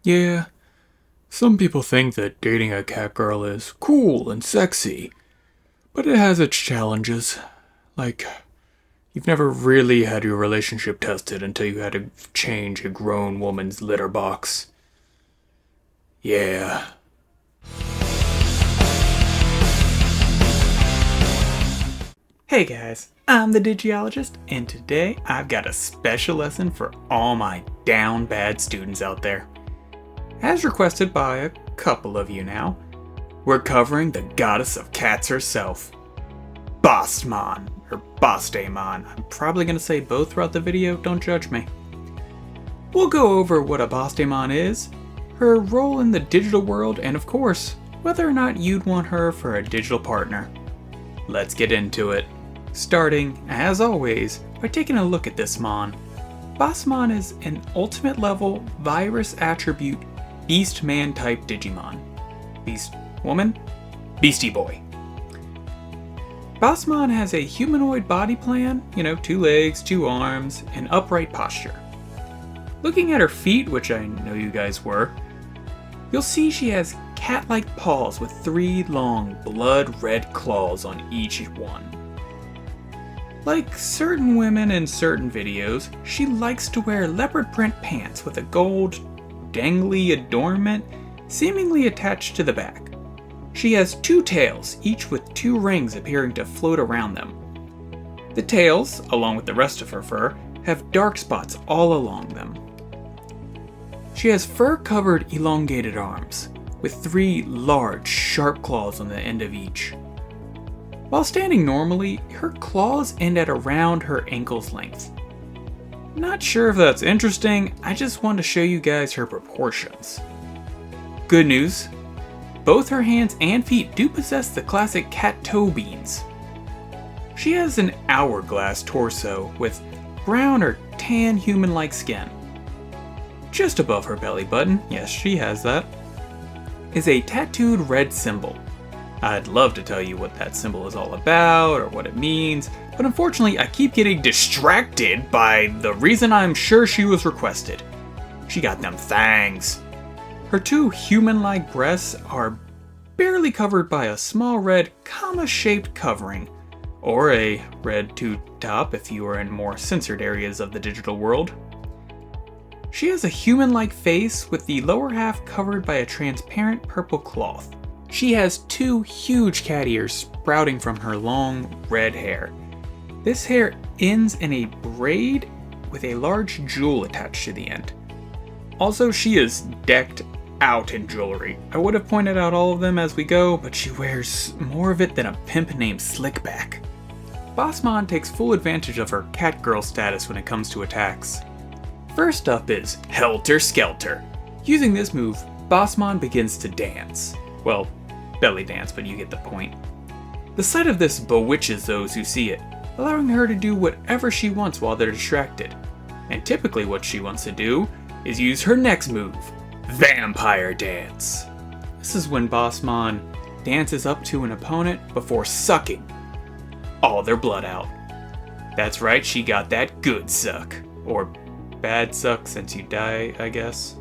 Yeah, some people think that dating a cat girl is cool and sexy, but it has its challenges. Like, you've never really had your relationship tested until you had to change a grown woman's litter box. Yeah. Hey guys, I'm the Digi-ologist, and today I've got a special lesson for all my down bad students out there. As requested by a couple of you now, we're covering the goddess of cats herself, Bastemon, or Bastemon. I'm probably going to say both throughout the video, don't judge me. We'll go over what a Bastemon is, her role in the digital world, and of course, whether or not you'd want her for a digital partner. Let's get into it. Starting, as always, by taking a look at this Mon. Bastemon is an ultimate level virus attribute Beast Man type Digimon. Beast Woman? Beastie Boy. Bastemon has a humanoid body plan, 2 legs, 2 arms, and upright posture. Looking at her feet, which I know you guys were, you'll see she has cat-like paws with 3 long blood-red claws on each one. Like certain women in certain videos, she likes to wear leopard print pants with a gold, dangly adornment seemingly attached to the back. She has 2 tails, each with 2 rings appearing to float around them. The tails, along with the rest of her fur, have dark spots all along them. She has fur-covered elongated arms, with 3 large, sharp claws on the end of each. While standing normally, her claws end at around her ankle's length. Not sure if that's interesting, I just want to show you guys her proportions. Good news, both her hands and feet do possess the classic cat toe beans. She has an hourglass torso with brown or tan human-like skin. Just above her belly button, yes she has that, is a tattooed red symbol. I'd love to tell you what that symbol is all about or what it means, but unfortunately I keep getting distracted by the reason I'm sure she was requested. She got them fangs. Her 2 human-like breasts are barely covered by a small red comma-shaped covering, or a red tube top if you are in more censored areas of the digital world. She has a human-like face with the lower half covered by a transparent purple cloth. She has 2 huge cat ears sprouting from her long red hair. This hair ends in a braid with a large jewel attached to the end. Also, she is decked out in jewelry. I would have pointed out all of them as we go, but she wears more of it than a pimp named Slickback. Bastemon takes full advantage of her cat girl status when it comes to attacks. First up is Helter Skelter. Using this move, Bastemon begins to dance. Well, belly dance, but you get the point. The sight of this bewitches those who see it, allowing her to do whatever she wants while they're distracted. And typically what she wants to do is use her next move, Vampire Dance. This is when Bastemon dances up to an opponent before sucking all their blood out. That's right, she got that good suck. Or bad suck since you die, I guess.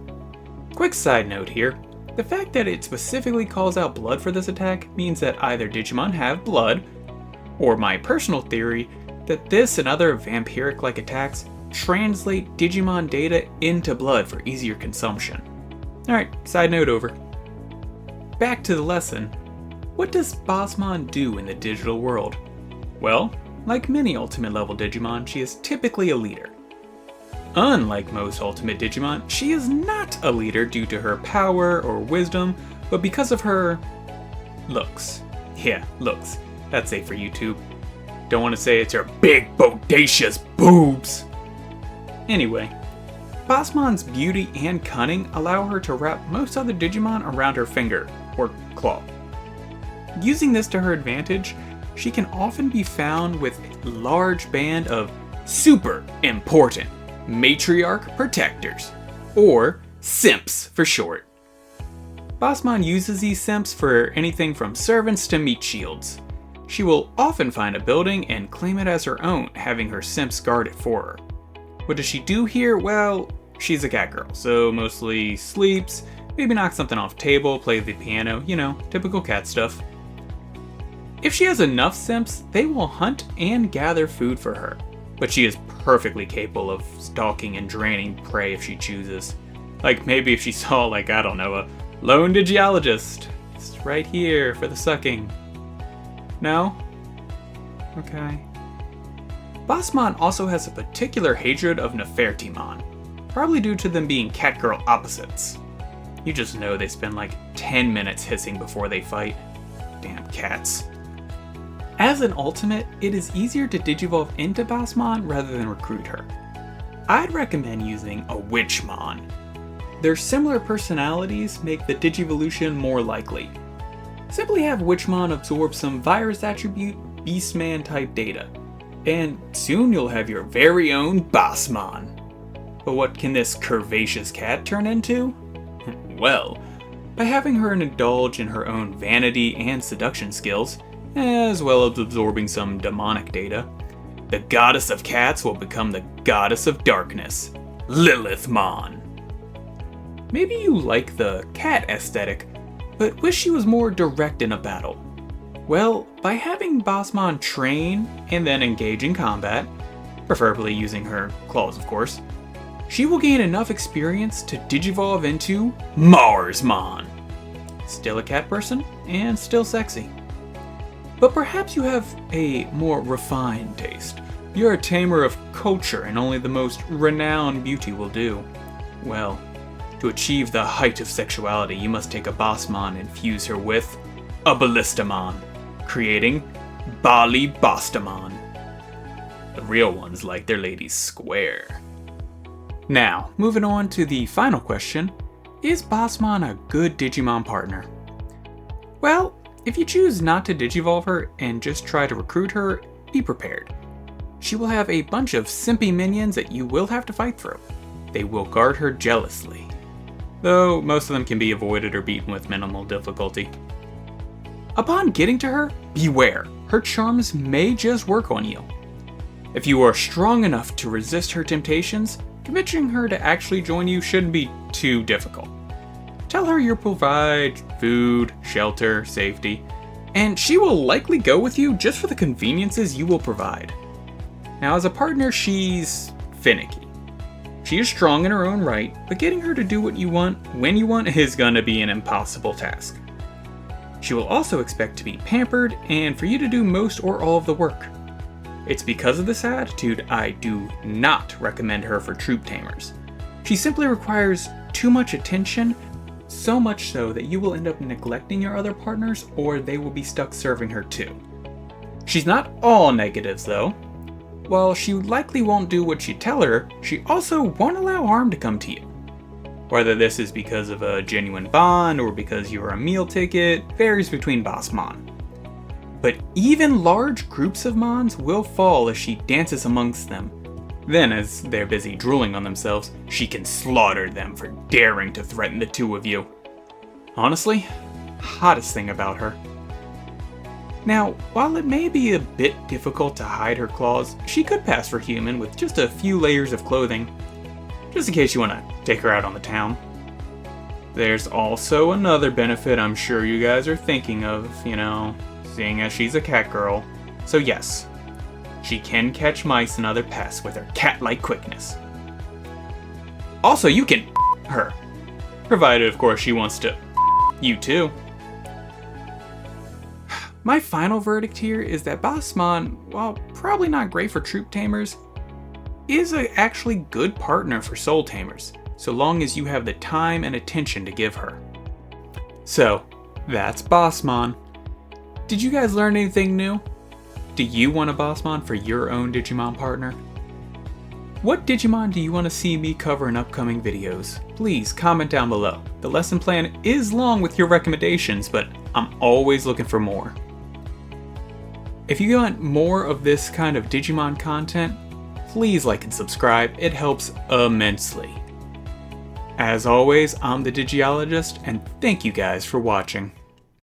Quick side note here. The fact that it specifically calls out blood for this attack means that either Digimon have blood, or my personal theory that this and other vampiric-like attacks translate Digimon data into blood for easier consumption. Alright, side note over. Back to the lesson. What does Bastemon do in the digital world? Well, like many Ultimate level Digimon, she is typically a leader. Unlike most Ultimate Digimon, she is not a leader due to her power or wisdom, but because of her looks. Yeah, looks. That's safe for YouTube. Don't want to say it's her big, bodacious boobs. Anyway, Bastemon's beauty and cunning allow her to wrap most other Digimon around her finger, or claw. Using this to her advantage, she can often be found with a large band of super important matriarch protectors, or simps for short. Bastemon uses these simps for anything from servants to meat shields. She will often find a building and claim it as her own, having her simps guard it for her. What does she do here? Well, she's a cat girl, so mostly sleeps, maybe knock something off table, play the piano, typical cat stuff. If she has enough simps, they will hunt and gather food for her, but she is perfectly capable of stalking and draining prey if she chooses. Like maybe if she saw, I don't know, a lone Digi-ologist. It's right here for the sucking. No? Okay. Bastemon also has a particular hatred of Nefertimon, probably due to them being cat-girl opposites. You just know they spend 10 minutes hissing before they fight. Damn cats. As an ultimate, it is easier to digivolve into Bastemon rather than recruit her. I'd recommend using a Witchmon. Their similar personalities make the digivolution more likely. Simply have Witchmon absorb some virus attribute Beastman type data, and soon you'll have your very own Bastemon. But what can this curvaceous cat turn into? Well, by having her indulge in her own vanity and seduction skills, as well as absorbing some demonic data, the goddess of cats will become the goddess of darkness, Lilithmon. Maybe you like the cat aesthetic, but wish she was more direct in a battle. Well, by having Bastemon train and then engage in combat, preferably using her claws of course, she will gain enough experience to digivolve into Marsmon. Still a cat person, and still sexy. But perhaps you have a more refined taste. You're a tamer of culture and only the most renowned beauty will do. Well, to achieve the height of sexuality, you must take a Bastemon and fuse her with a Ballistamon, creating Bali Bastemon. The real ones like their ladies square. Now, moving on to the final question, is Bastemon a good Digimon partner? Well, if you choose not to digivolve her and just try to recruit her, be prepared. She will have a bunch of simpy minions that you will have to fight through. They will guard her jealously, though most of them can be avoided or beaten with minimal difficulty. Upon getting to her, beware, her charms may just work on you. If you are strong enough to resist her temptations, convincing her to actually join you shouldn't be too difficult. Tell her you'll provide food, shelter, safety, and she will likely go with you just for the conveniences you will provide. Now as a partner, she's finicky. She is strong in her own right, but getting her to do what you want, when you want, is gonna be an impossible task. She will also expect to be pampered and for you to do most or all of the work. It's because of this attitude I do not recommend her for troop tamers. She simply requires too much attention, so much so that you will end up neglecting your other partners or they will be stuck serving her too. She's not all negatives though. While she likely won't do what you tell her, she also won't allow harm to come to you. Whether this is because of a genuine bond or because you're a meal ticket varies between Bastemon. But even large groups of Mons will fall as she dances amongst them. Then, as they're busy drooling on themselves, she can slaughter them for daring to threaten the two of you. Honestly, hottest thing about her. Now, while it may be a bit difficult to hide her claws, she could pass for human with just a few layers of clothing, just in case you want to take her out on the town. There's also another benefit I'm sure you guys are thinking of, seeing as she's a cat girl. So yes, she can catch mice and other pests with her cat-like quickness. Also, you can her, provided of course she wants to you too. My final verdict here is that Bastemon, while probably not great for troop tamers, is an actually good partner for soul tamers, so long as you have the time and attention to give her. So, that's Bastemon. Did you guys learn anything new? Do you want a Bastemon for your own Digimon partner? What Digimon do you want to see me cover in upcoming videos? Please comment down below. The lesson plan is long with your recommendations, but I'm always looking for more. If you want more of this kind of Digimon content, please like and subscribe, it helps immensely. As always, I'm the Digi-ologist, and thank you guys for watching.